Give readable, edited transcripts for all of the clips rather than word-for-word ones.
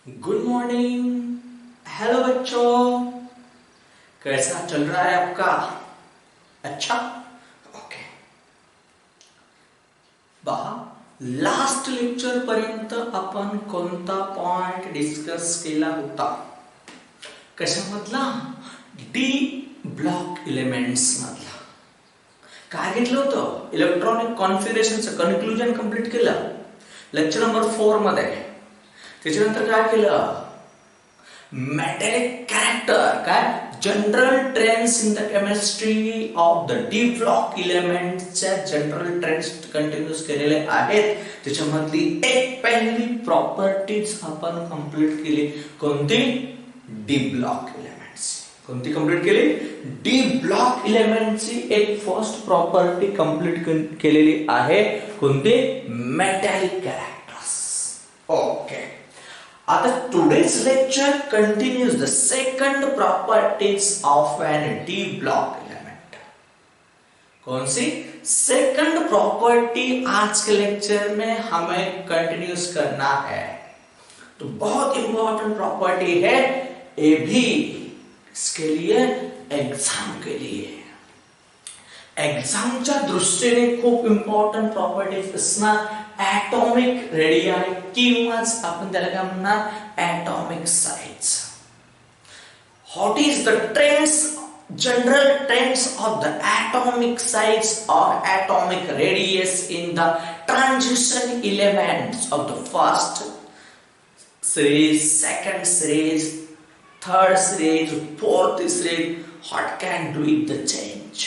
Good morning. Hello बच्चों, कैसा चल रहा है आपका? अच्छा, ओके। पहा, लास्ट लेक्चर पर्यंत आपण कोणता पॉइंट डिस्कस केला होता? कशामधला? डी ब्लॉक एलिमेंट्स मधला. काय घेतलं होतं? इलेक्ट्रॉनिक कॉन्फिगरेशनचं कन्क्लुजन कंप्लीट केलं लेक्चर नंबर 4 मध्ये. त्याच्यानंतर काय केलं? मेटॅलिक कॅरेक्टर, काय general trends in the chemistry of the D block एलिमेंट्सच्या जनरल ट्रेंड्स कंटिन्यूस केलेले आहेत. त्याच्यामधली एक पहिली प्रॉपर्टीज आपण कंप्लीट केली. कोणती? D block elements. कोणती कंप्लीट केली? डी ब्लॉक एलिमेंटची एक फर्स्ट प्रॉपर्टी कंप्लीट केलेली आहे. कोणती? Metallic characters. ओके. आता today's lecture continues the second properties of an D block element. कौन सी सेकंड प्रॉपर्टी आज के लेक्चर में हमें कंटिन्यूस करना है? तो बहुत इंपॉर्टेंट प्रॉपर्टी है ये भी, इसके लिए एग्जाम के लिए. एग्जामच्या दृष्टीने खूप इम्पॉर्टंट प्रॉपर्टीज असणार ॲटॉमिक रेडियाई किंवाच आपण त्याला काय म्हणणार? Atomic size. What is the trends, general trends of the atomic size और atomic radius in the transition elements of the first series, second series, third series, fourth series. What can do with the change?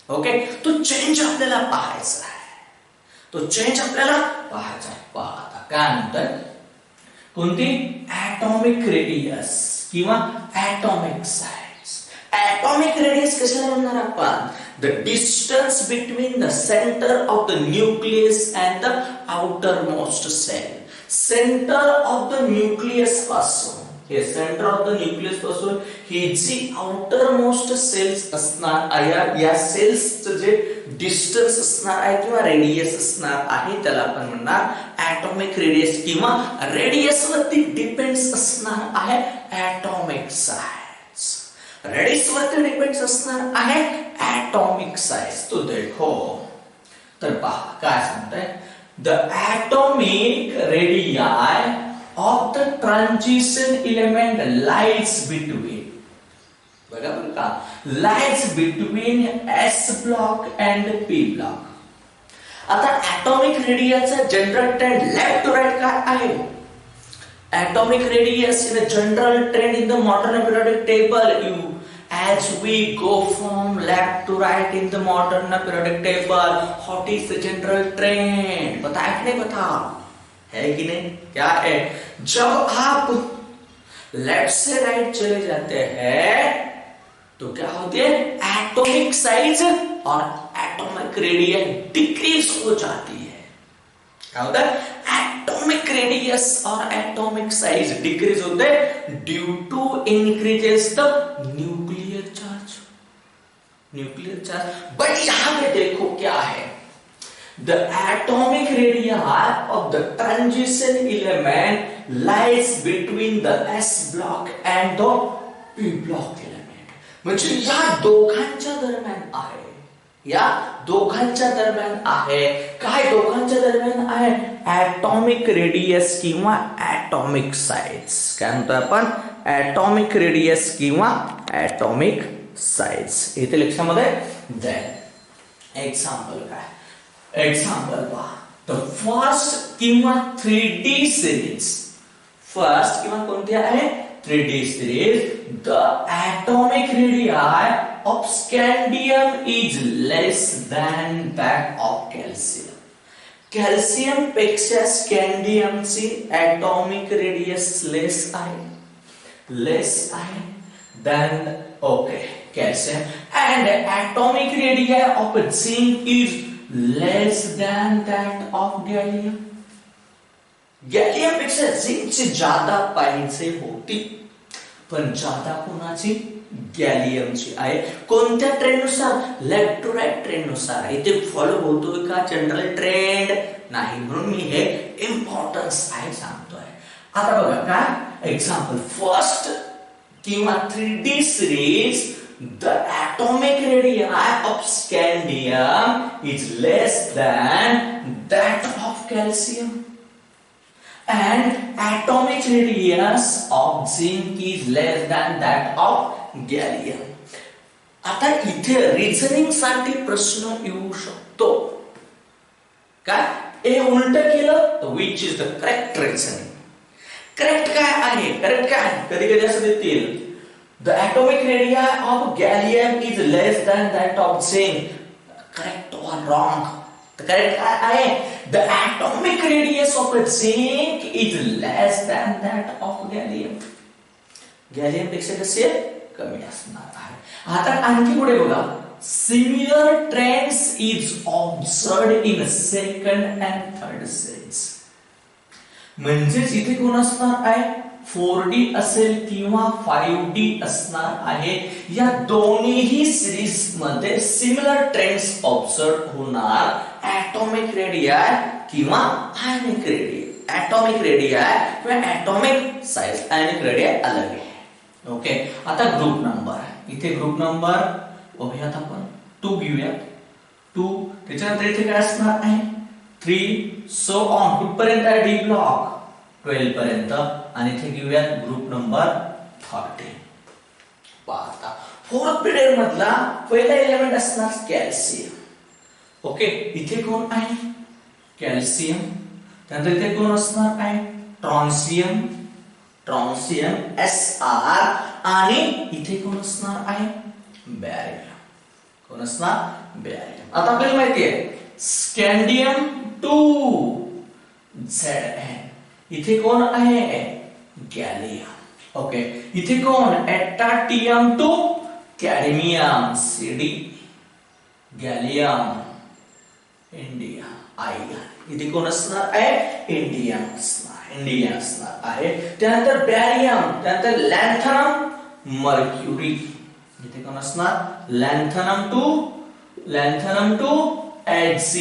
Okay, तो change आपल्याला पाहायचा आहे. तो change आपल्याला पाहायचा आहे. पाहता काय म्हणतात? कोणती? ॲटॉमिक रेडियस किंवा ॲटॉमिक साइज. ॲटॉमिक रेडियस कशाला म्हणणार आपण? The distance between the centre of the nucleus and the outermost shell. Centre of the nucleus पासून, हे सेंटर ऑफ द न्यूक्लियस पासून ही जी आउटर मोस्ट सेल्स असणार, या सेल्सचं जे डिस्टन्स असणार आहे किंवा रेडियस असणार आहे त्याला आपण म्हणणार ॲटॉमिक रेडियस किंवा रेडियस वरती डिपेंड्स असणार आहे ॲटॉमिक साइज. रेडियस वरती डिपेंड्स असणार आहे ॲटॉमिक साइज. तो देखो, तर पहा काय सांगताय? The atomic radii of the transition element lies between, बरोबर का? lies between S block and P block. आता ॲटॉमिक रेडियसचा general trend left to right काय आहे? Atomic radius in a general trend in the modern periodic table, as we go from left to right in the modern periodic table, what is the general trend? पता है कि नहीं? पता है कि नहीं? क्या है? जब आप लेफ्ट से राइट चले जाते हैं तो क्या होती है? एटॉमिक साइज और एटॉमिक रेडियस डिक्रीज हो जाती है. क्या होता है? एटॉमिक रेडियस और एटॉमिक साइज डिक्रीज होते हैं due to increases the nuclear charge. Nuclear charge. But यहां पे देखो क्या है? The atomic radii of the transition element lies between the S block and the P block element. म्हणजे या दोघांच्या दरम्यान आहे. या दोघांच्या दरम्यान आहे. काय दोघांच्या दरम्यान आहे? ॲटॉमिक रेडियस किंवा ॲटॉमिक साइज. काय म्हणतो आपण? ॲटॉमिक रेडियस किंवा ॲटॉमिक साइज. इथे लक्षामध्ये द्या. एक्झाम्पल काय? एग्जाम्पल पहा. द फर्स्ट किंवा 3D सिरीज. फर्स्ट किंवा कोणती आहे? 3D series. The atomic radii of scandium is less than that of calcium. Calcium पेक्षा स्कँडियमची ॲटॉमिक रेडियस लेस आहे. लेस आहे than okay calcium. And atomic radii of zinc is less than that of gallium. Gallium पेक्षा झिंकची ज्यादा पाहिजे होती, पण ज्यादा कोणाची? गॅलियमची आहे. कोणत्या ट्रेंड नुसार? लेफ्ट टू राइट ट्रेंड नुसार. इथे फॉलो होतोय का जनरल ट्रेंड? नाही. म्हणून मी हे इम्पॉर्टन्स आहे सांगतोय. आता बघा काय एक्झाम्पल फर्स्ट किंवा 3D series the atomic radii of scandium is less than that of calcium and atomic radius of zinc is less than that of gallium. आता इथे रिझनिंग साठी प्रश्न येऊ शकतो काय हे उलट केलं तर which is the correct reasoning. Correct काय आहे करेक्ट काय कधी कधी असं देतील the atomic radii of gallium is less than that of zinc. Correct or wrong? The correct आहे the atomic radius of zinc is less than that of gallium. gallium पेक्षा कसे कमी असणार आहे. आता आणखी पुढे बघा similar trends is observed in second and third series. म्हणजे इथे कोण असणार आहे 4D असेल किंवा 5D असणार आहे. या दोन्हीही सिरीज मध्ये सिमिलर ट्रेंड्स ऑब्झर्व होणार ऍटॉमिक रेडियाई किंवा आयनिक रेडियाई. ऍटॉमिक रेडियाई किंवा ऍटॉमिक साइज आयनिक रेडियाई अलग आहे. ओके आता ग्रुप नंबर इथे ग्रुप नंबर बघूयात आपण 2 घेऊयात 2 त्याच्यानंतर इथे काय असणार आहे 3 सो ऑन कुठपर्यंत आहे डी ब्लॉक 12 पर्यंत आणि इथे घेऊयात ग्रुप नंबर 13. पाहता फोर्थ पिरियड मधला पहिला एलिमेंट असणार कॅल्शियम. ओके इथे कोण आहे कॅल्शियम. त्यानंतर इथे कोण असणार आहे ट्रॉन्सियम ट्रॉन्सियम Sr आणि इथे कोण असणार आहे बॅरियम. कोण असणार बॅरियम. आता आपल्याला माहिती आहे स्कॅन्डियम 2 Zn. इथे कोण आहे गॅलियम. ओके इथे कोण एटाटियम 2 cadmium Cd gallium indium ion. इथे कोण असणार आहे इंडियम असणार आहे. त्यानंतर बॅरियम त्यानंतर लॅन्थनम मर्क्युरी. इथे कोण असणार लॅन्थनम 2 Hg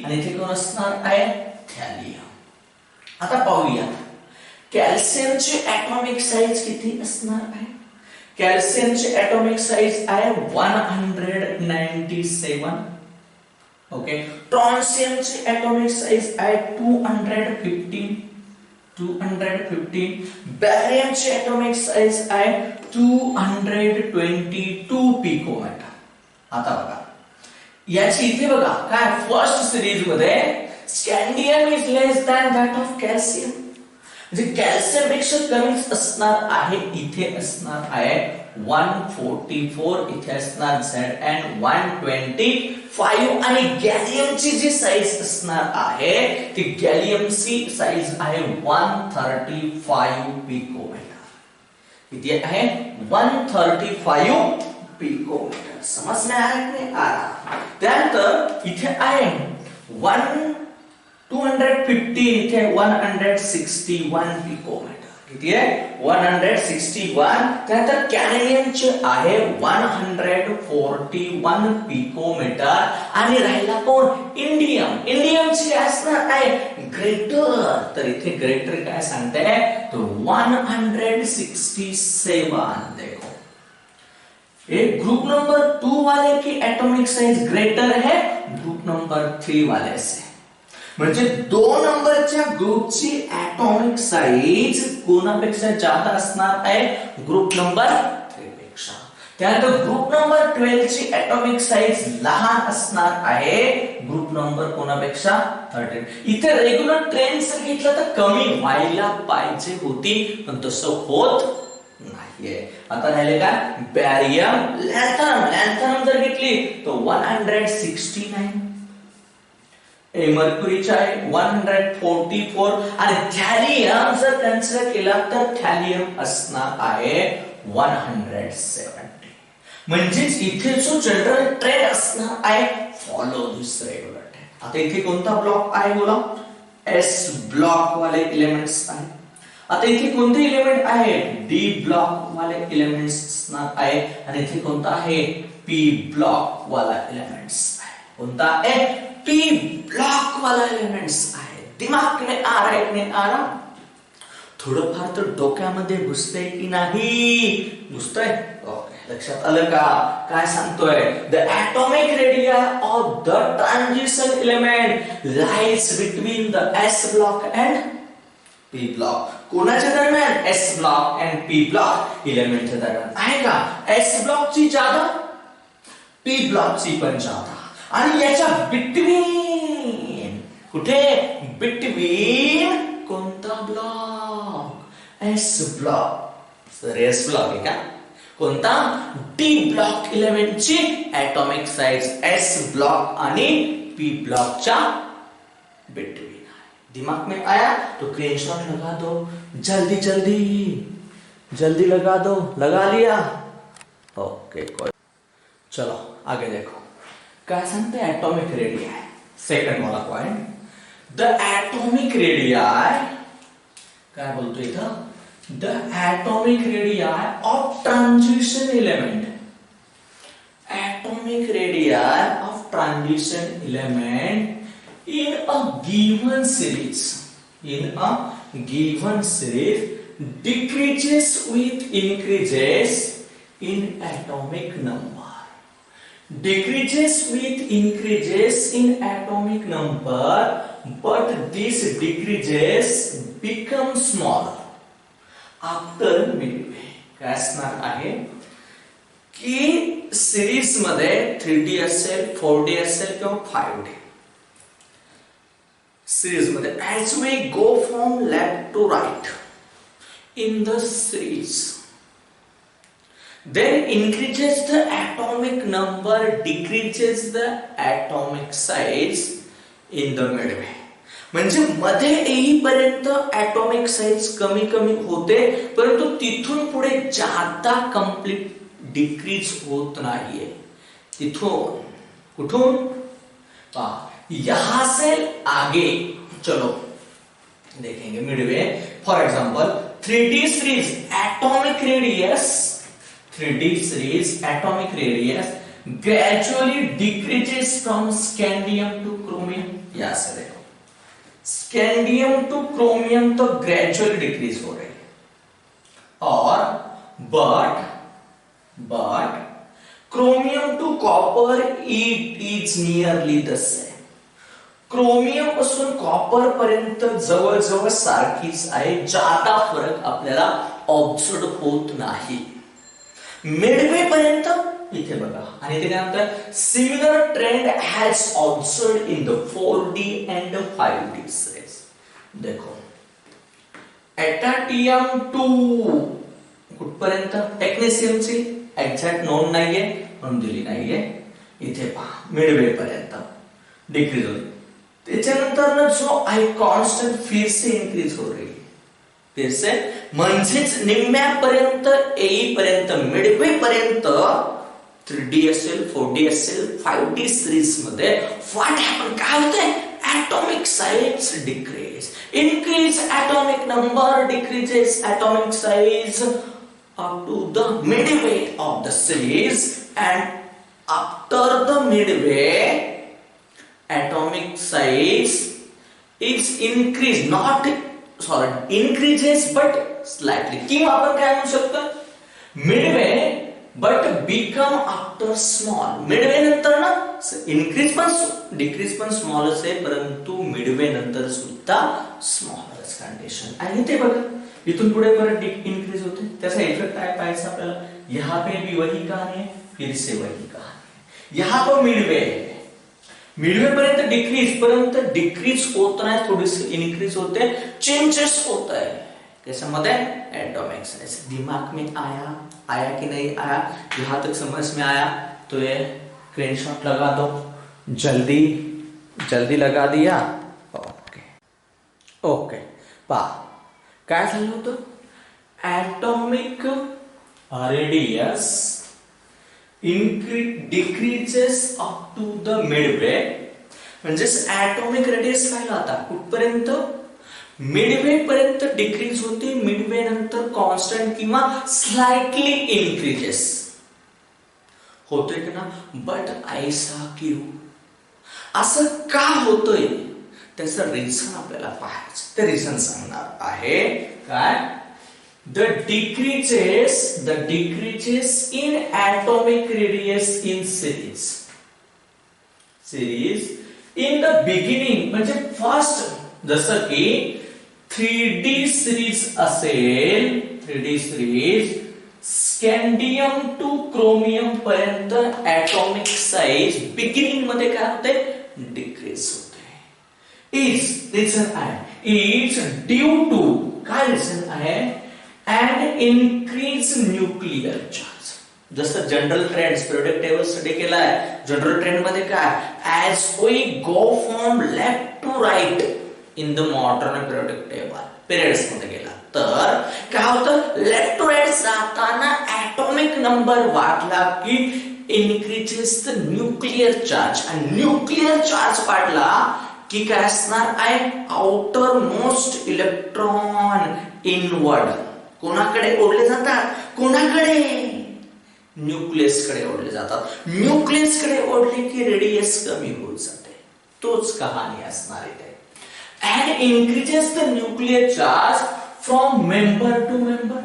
आणि इथे कोण असणार आहे थॅलियम. आता पाहूया कॅल्शियमची ॲटॉमिक साइज किती असणार आहे. कॅल्शियमची ॲटॉमिक साइज आहे 197. ओके ट्रॉन्सियमची ॲटॉमिक साइज आहे 215. बॅरियमची ॲटॉमिक साइज आहे 222 पिकोमीटर. आता बघा याची इथे बघा काय फर्स्ट सिरीज मध्ये scandium is less than that of calcium. म्हणजे कॅल्शियम पेक्षा कमीच असणार आहे. इथे असणार आहे 144 इथे असणार Zn 125 आणि गॅलियमची जी साइज असणार आहे ती गॅलियमची साइज आहे 135 पिकोमीटर. किती आहे 135 पिकोमीटर. समजले आहे की नाही. त्यानंतर इथे आहे 215 इथे 161 पिकोमीटर. किती आहे 161. त्यानंतर कॅडमियमचे आहे 141 पिकोमीटर आणि राहिला कोण इंडियमची असणार आहे ग्रेटर. तर इथे ग्रेटर काय सांगते तो 167. देखो एक ग्रुप नंबर 2 वाले की एटॉमिक साइज ग्रेटर है ग्रुप नंबर 3 वाले से. म्हणजे 2 नंबरच्या ग्रुपची एटॉमिक साइज कोणापेक्षा जास्त असणार आहे ग्रुप नंबर 3 पेक्षा. त्यानंतर ग्रुप नंबर 12 ची एटॉमिक साइज लहान असणार आहे ग्रुप नंबर कोणापेक्षा 13. इथे रेग्युलर ट्रेंड जर घेतला तर कमी व्हायला पाहिजे होती पण तसं होत नाहीये. आता राहिले काय बॅरियम लॅन्थनम जर घेतली तर 169. मर्क्युरीचे आहे 144 आणि थॅलियम जर कन्सिडर केला तर थॅलियम असणार आहे 170. म्हणजे इथे जो जनरल ट्रेंड असणार आहे फॉलो दिस रेग्युलर ट्रेंड. आता इथे कोणता ब्लॉक आहे बोला S ब्लॉक वाले एलिमेंट्स आहे. आता इथे कोणते एलिमेंट आहे डी ब्लॉक वाले एलिमेंट्स असणार आहे आणि इथे कोणता आहे पी ब्लॉक वाला एलिमेंट्स आहे. कोणता आहे पी ब्लॉक वाला एलिमेंट्स आहे. दिमाग में आ रहा है कि नहीं आ रहा. थोडंफार तर डोक्यामध्ये घुसतंय की नाही? घुसतंय? ओके, लक्षात आलं का? काय सांगतोय? The atomic radii of the transition element lies between the S block and P block. कोणाच्या दरम्यान? S block and P block एलिमेंटच्या दरम्यान. आहे का? एस ब्लॉकची जादा, पी ब्लॉकची पण जादा, आणि याच्या बिटवीन, कुठे? बिटवीन कोणता block? S block. Sir S block आहे का? कोणता? डी ब्लॉक एलिमेंटची ॲटॉमिक साइज एस ब्लॉक आणि पी ब्लॉकच्या बिटवीन. दिमाग में आया तो स्क्रीनशॉट लगा दो, जल्दी जल्दी जल्दी लगा दो. लगा लिया? ओके, चलो आगे देखो. काय सांगते? Atomic radii. सेकंड वाला पॉइंट, द ॲटॉमिक रेडियाई. काय बोलतो इथं? The atomic radii of transition element. Atomic radii of transition element in a given series decreases with increases in atomic number. Decreases with increases in atomic number, but these decreases become smaller after midway. काय असणार आहे की series मध्ये 3D असेल, 4D असेल किंवा 5D series मध्ये, as we go from left to right in the series, then increases the atomic number, decreases the atomic size in the midway. म्हणजे मध्ये येईपर्यंत ॲटॉमिक साइज कमी कमी होते, परंतु तिथून पुढे जादा कंप्लीट डिक्रीज होत नाहीये. तिथून कुठून? यहां से आगे चलो देखेंगे midway. For example 3D series atomic radius, 3D series atomic radius gradually decreases from scandium to chromium. यहां से देखो, स्कैंडियम टू क्रोमियम तो ग्रेजुअली डिक्रीज हो रही है, और but chromium to copper it is nearly the same. Chromium पासून copper पर्यंत जवळजवळ सारखीच आहे, जादा फरक आपल्याला ऑब्झर्व होत नाही. मिडवे पर्यंत इथे बघा, आणि त्यानंतर similar trend has observed in the 4D and 5D series. देखो ॲटाटियम 2 कुठपर्यंत? टेक्नेशियमची एक्झॅक्ट नोंद नाहीये म्हणून दिली नाहीये. इथे पहा मिडवे पर्यंत डिक्रीज होते. त्याच्यानंतर ना जो आई कांस्टेंट फिर से इनक्रीज हो रही है, फिर से म्हणजेच निम्म्यापर्यंत येईपर्यंत, मिडवे पर्यंत 3D असेल, 4D असेल, 5D सीरीज मध्ये व्हॉट हॅपन? काय होतंय? atomic size decrease, increase atomic number, decreases atomic size up to the midway of the series, and after the midway atomic size is increased, not increases but slightly. किंवा आपण काय म्हणू शकतो? midway but become after small. midway नंतर ना increase पण decrease पण small असे, परंतु midway नंतर सुद्धा small कंडिशन. आणि ते बघा इथून पुढे परत increase होते. त्याचा इफेक्ट काय पाहायचा आपल्याला? यहाँ पे भी वही कहानी है, फिर से वही कहानी. यहाँ पर midway पर्यंत डिक्रीज, परंतु डिक्रीज होत नाही, थोडीशी इनक्रीज होते, चेंजेस होत आहे कैसामध्ये? Atomic size. दिमाग में आया कि नहीं आया? यहां तक समझ में आया तो ये स्क्रीनशॉट लगा दो, जल्दी लगा दिया. ओके पा काय झालं होतं? Atomic radius decreases up to the midway. म्हणजे ॲटॉमिक रेडियस काय आता कुठपर्यंत? मिडवे पर्यंत डिक्रीज होते, मिडवे नंतर कॉन्स्टंट किंवा स्लाइटली इनक्रीजेस होते ना. बट ऐसा क्यों? असं का होतंय? त्याचं रिझन आपल्याला पाहायचं. ते रिझन सांगणार आहे काय? The decreases in atomic radius in series in the beginning म्हणजे फर्स्ट, जसं की 3D सिरीज असेल, 3D सिरीज स्कँडियम टू क्रोमियम पर्यंत ऍटॉमिक साइज बिगिनिंग मध्ये काय होते? डिक्रीज होते. इज रिझन आहे, इज ड्यू टू काय रिझन आहे? and increase nuclear charge. जसं general trends periodic table study केलाय, जनरल ट्रेंड मध्ये काय? as we go from left to right in the modern periodic table periods मध्ये गेला तर काय होतं? लेफ्ट टू राईट जाताना ऍटॉमिक नंबर वाढला की increases the nuclear charge, आणि न्यूक्लिअर चार्ज वाढला की काय असणार आहे? आउटर मोस्ट इलेक्ट्रॉन इनवर्ड कोणाकडे ओढले जातात? कोणाकडे? न्यूक्लियस कडे ओढले जातात. न्यूक्लियस कडे ओढले की रेडियस कमी होत जाते. तोच कहाणी असणार आहे. and increases the nuclear charge from member to member.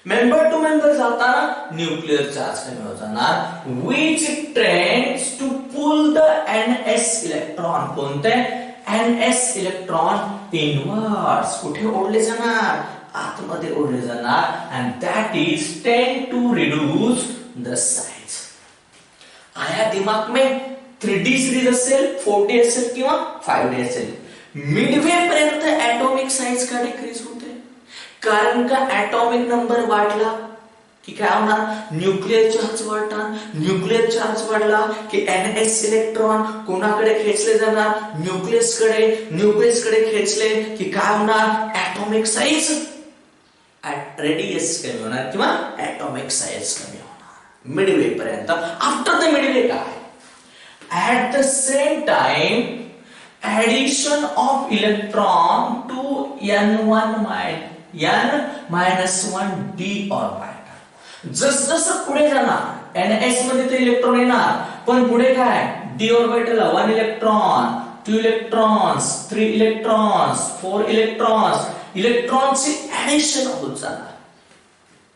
member to member जाताना न्यूक्लियर चार्ज कमी होत जाणार, which tends to pull the ns electron, कोणते? ns इलेक्ट्रॉन inwards, कुठे ओढले जाणार? आतमध्ये ओढले जाणार. and that is tend to reduce the size. आया दिमाग में 3D सीरीज असेल, 4D असेल किंवा 5D असेल, मिडवे पर्यंत ऍटॉमिक साइज का डिक्रीज होते? कारण का ऍटॉमिक नंबर वाढला की काय होणार? न्यूक्लियर चार्ज वाढणार. न्यूक्लियर चार्ज वाढला की ns इलेक्ट्रॉन कोणाकडे खेचले जाणार? न्यूक्लियस कडे खेचले की काय होणार? ऍटॉमिक साइज रेडियस कमी होणार किंवा ऍटॉमिक साइज कमी होणार मिडवे पर्यंत. आफ्टर द मिडवे काय? At the same time addition of electron to n1 n-1 d orbital. जसं पुढे जाणार ns मध्ये ते इलेक्ट्रॉन येणार, पण पुढे काय? d orbital 1 electron, 2 electrons, 3 electrons, 4 electrons, इलेक्ट्रॉनची ऍडिशन होत जाणार.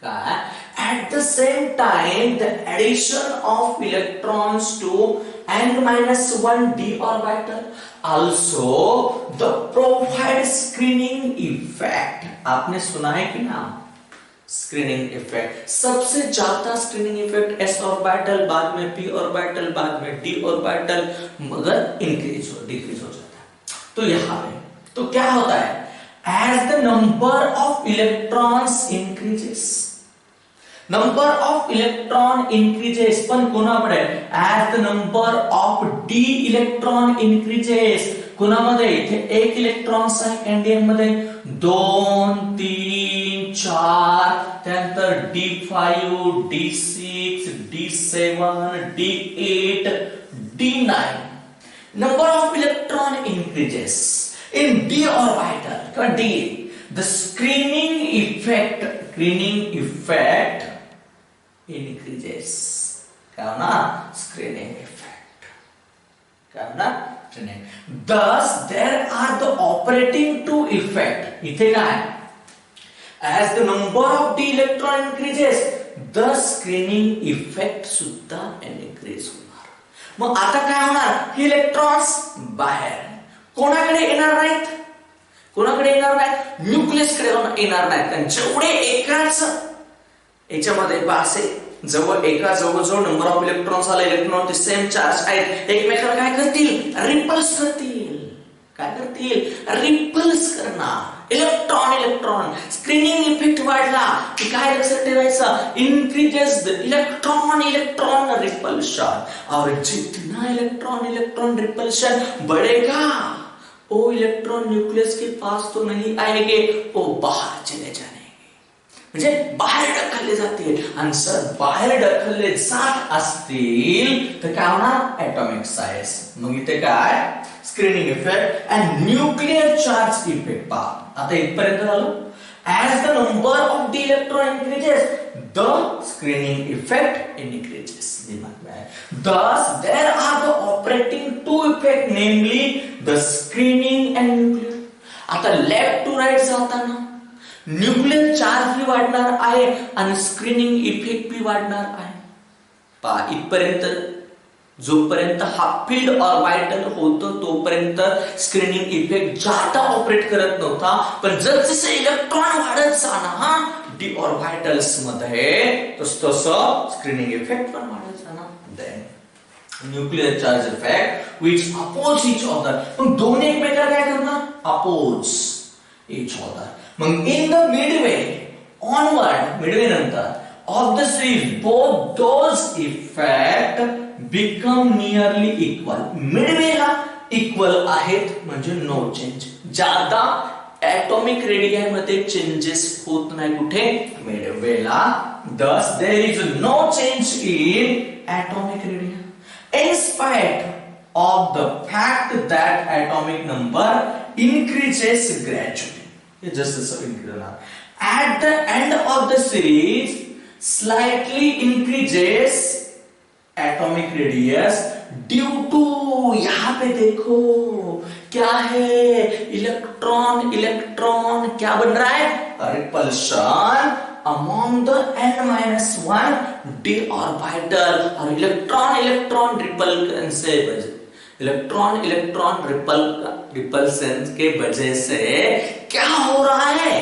काय? at the same time the addition of electrons to n-1 d orbital also the provide screening effect. आपने सुना है कि ना स्क्रीनिंग इफेक्ट? सबसे ज्यादा स्क्रीनिंग इफेक्ट s ऑर्बिटल, बाद में p ऑर्बिटल, बाद में d ऑर्बिटल, मगर डिक्रीज हो जाता है. तो यहाँ पे तो क्या होता है? as the number of electrons increases, number of electron increases, पण कोणाकडे? as the number of d electron increases, कोणामध्ये? इथे 1 इलेक्ट्रॉन्स आहे कॅन्डियम मध्ये, 2 3 4, त्यानंतर d5 d6 d7 d8 d9. number of electron increases in d orbital or d. the screening effect increases. क्या ना? screening effect. क्या ना? screening. thus there are the operating two effect. इथे काय? as the number of d electron increases the screening effect सुद्धा increase होणार. मग आता काय होणार? हे इलेक्ट्रॉन्स बाहेर कोणाकडे येणार नाहीत? कोणाकडे येणार नाहीत? न्यूक्लियस कडे येणार नाहीत. जेवढे एकाच याच्यामध्ये असे जवळ नंबर ऑफ इलेक्ट्रॉन्स आले, इलेक्ट्रॉन ते सेम चार्ज आहेत, एकमेकांना काय करतील? रिपल्स करतील. काय करतील? रिपल्स करणार. इलेक्ट्रॉन स्क्रीनिंग इफेक्ट वाढला की काय लक्षात ठेवायचं? Increases the electron repulsion. और जितना इलेक्ट्रॉन रिपल्शन बढ़ेगा वो इलेक्ट्रॉन न्यूक्लियस के पास तो नहीं आएंगे, वो बाहर चले जाएंगे, म्हणजे बाहेर ढकलले जातील. आणि जर बाहेर ढकलले जात असतील तर काय होणार? Atomic size. मग इथे काय? Screening effect and nuclear charge effect. पहा आता इथपर्यंत झालं. as the number of d electron increases, the screening effect increases. दिमाग में आए. Thus, there are the operating two effect, namely the screening and nuclear. आता लेफ्ट टू राइट जाताना nuclear charge भी वाढणार आहे आणि स्क्रीनिंग इफेक्ट भी वाढणार आहे. पहा इथपर्यंत जोपर्यंत हा फील्ड ऑर्बिटल होतो तोपर्यंत स्क्रीनिंग इफेक्ट जादा ऑपरेट करत नव्हता, पण जसजसे इलेक्ट्रॉन वाढत जाणार डी ऑर्बिटल्स मध्ये तसतसं स्क्रीनिंग इफेक्ट पण वाढत जाणार. Then nuclear charge effect which oppose each other. मग दोन एकमेकाला काय करणार? Oppose each other. मग in the midway onward, midway नंतर of the series both those effect become nearly equal. midway ला इक्वल आहेत म्हणजे नो चेंज. ज्यादा atomic radii मध्ये चेंजेस होत नाही कुठे? midway ला. thus there is no change in atomic radii in spite of the fact that atomic number increases gradually. It just increases. At the end of the series, slightly increases atomic radius due to, यहाँ पे देखो क्या है, electron electron क्या बन रहा है? Repulsion among the n-1 d orbital और electron electron repulsion से electron electron repulsion के वजह से क्या हो रहा है?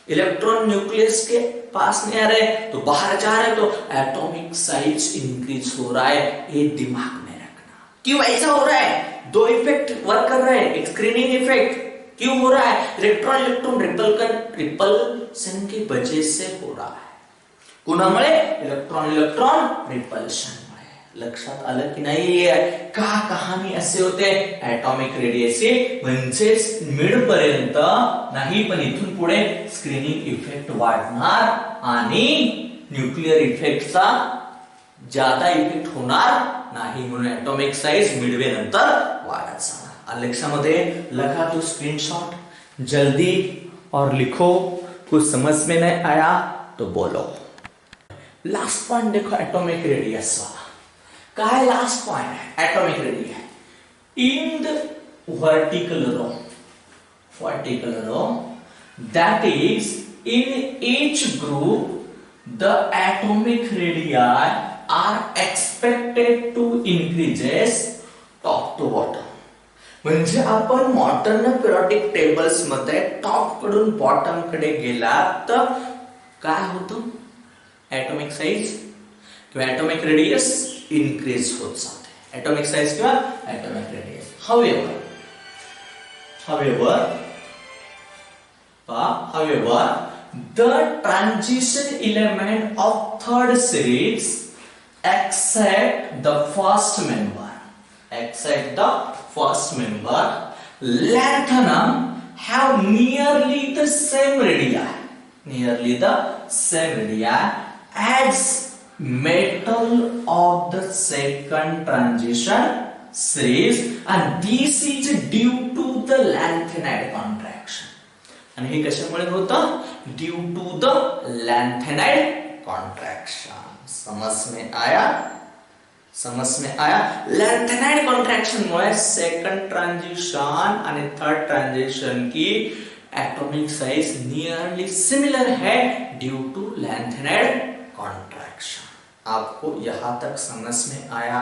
इलेक्ट्रॉन न्यूक्लियस के पास नहीं आ रहे तो बाहर जा रहे तो एटॉमिक साइज इंक्रीज हो रहा है. ये दिमाग में रखना. क्यों ऐसा हो रहा है? दो इफेक्ट वर्क कर रहे हैं. एक स्क्रीनिंग इफेक्ट क्यों हो रहा है? इलेक्ट्रॉन इलेक्ट्रॉन रिपल्शन की वजह से हो रहा है. कुणामुळे? Electron electron repulsion. लक्षात आलं की नाही? का कहाणी असे होते? ऍटॉमिक रेडियसचे म्हणजेच मिड पर्यंत नाही, पण इथून पुढे स्क्रीनिंग इफेक्ट वाढणार आणि न्यूक्लियर इफेक्टचा ज्यादा इफेक्ट होणार नाही, म्हणून ऍटॉमिक साइज मिडवे नंतर वाढत जाणार. लक्षामध्ये लगा तो स्क्रीनशॉट जल्दी और लिखो. कुछ समझ में नहीं आया तो बोलो. लास्ट पॉइंट देखो एटॉमिक रेडियस वाला. काय लास्ट पॉइंट है? Atomic radius in the vertical row that is in each group the atomic radii are expected to increases top to bottom. म्हणजे आपण मॉडर्न पिरियोडिक टेबल्स मध्ये टॉप कडून bottom कडे गेलात तर काय होतं? एटॉमिक साइज किंवा एटॉमिक रेडियस increase होत जाते. atomic size किंवा atomic radius. However, the transition element of third series except the first member, lanthanum have nearly the same radii as metal of the second transition series, and this is due to the lanthanide contraction. आणि हे कशामुळे होतं? Due to the lanthanide contraction. समझ में आया? Lanthanide contraction मुळे second transition आणि third transition की एटॉमिक साइज नियरली सिमिलर है ड्यू टू लैंथेनाइड कॉन्ट्रैक्शन. आपको यहां तक समझ में आया?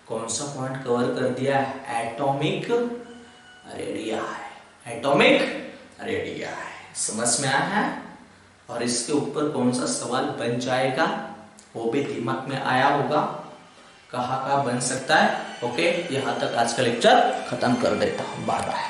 कौन सा पॉइंट कवर कर दिया? एटॉमिक रेडिया है. समझ में आया है? और इसके ऊपर कौन सा सवाल बन जाएगा वो भी दिमाग में आया होगा. कहाँ बन सकता है. ओके, यहां तक आज का लेक्चर खत्म कर देता हूं. Bye bye.